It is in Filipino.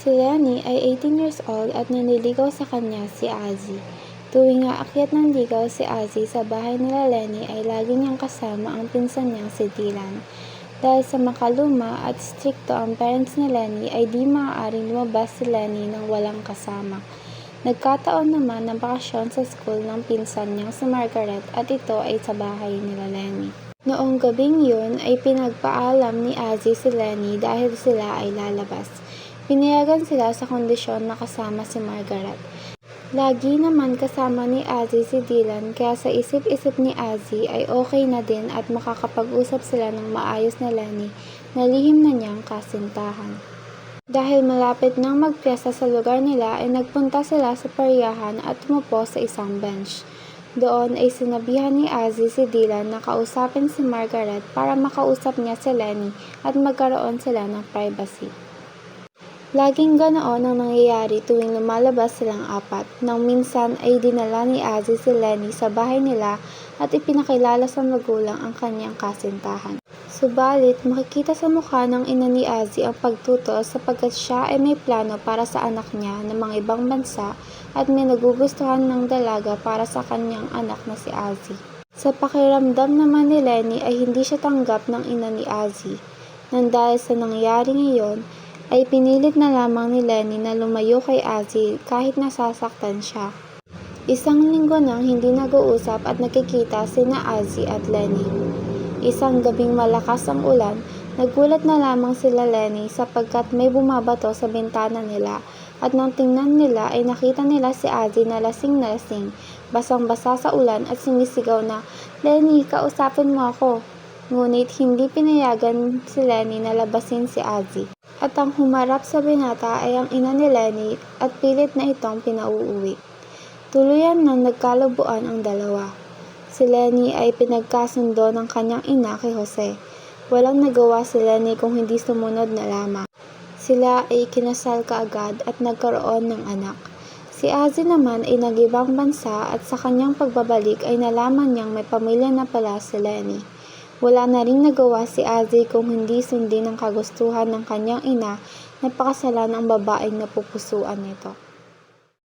Si Lenny ay 18 years old at nanliligaw sa kanya si Ozzy. Tuwing aakyat ng ligaw si Ozzy sa bahay nila Lenny ay lagi niyang kasama ang pinsan niyang si Dylan. Dahil sa makaluma at strikto ang parents ni Lenny ay di maaaring lumabas si Lenny nang walang kasama. Nagkataon naman na bakasyon sa school ng pinsan niyang si Margaret at ito ay sa bahay nila Lenny. Noong gabing yun ay pinagpaalam ni Ozzy si Lenny dahil sila ay lalabas. Pinayagan sila sa kondisyon na kasama si Margaret. Lagi naman kasama ni Ozzy si Dylan kaya sa isip-isip ni Ozzy ay okay na din at makakapag-usap sila ng maayos na Lenny na lihim na niyang kasintahan. Dahil malapit nang magpiyesta sa lugar nila ay nagpunta sila sa paryahan at tumupo sa isang bench. Doon ay sinabihan ni Ozzy si Dylan na kausapin si Margaret para makausap niya si Lenny at magkaroon sila ng privacy. Laging ganoon ang nangyayari tuwing lumalabas silang apat, nang minsan ay dinala ni Ozzy si Lenny sa bahay nila at ipinakilala sa magulang ang kanyang kasintahan. Subalit makikita sa mukha ng ina ni Ozzy ang pagtutol sapagkat siya ay may plano para sa anak niya ng mga ibang bansa at may nagugustuhan ng dalaga para sa kanyang anak na si Ozzy. Sa pakiramdam naman ni Lenny ay hindi siya tanggap ng ina ni Ozzy. Nang dahil sa nangyari ngayon, ay pinilit na lamang ni Lenny na lumayo kay Ozzy kahit nasasaktan siya. Isang linggo nang hindi nag-uusap at nakikita sina Ozzy at Lenny. Isang gabing malakas ang ulan, nagulat na lamang sila Lenny sapagkat may bumabato sa bintana nila at nang tingnan nila ay nakita nila si Ozzy na lasing, basang-basa sa ulan at sumisigaw na, "Lenny, kausapin mo ako." Ngunit hindi pinayagan si Lenny na labasin si Ozzy. At ang humarap sa binata ay ang ina ni Lenny at pilit na itong pinauuwi. Tuluyan na nagkalabuan ang dalawa. Si Lenny ay pinagkasundo ng kanyang ina kay Jose. Walang nagawa si Lenny kung hindi sumunod na lamang. Sila ay kinasal kaagad at nagkaroon ng anak. Si Ozzy naman ay nag-ibang bansa at sa kanyang pagbabalik ay nalaman niyang may pamilya na pala si Lenny. Wala na ring nagawa si Ozzy kung hindi sundin ang kagustuhan ng kanyang ina na pakasalan ang babaeng napupusuan nito.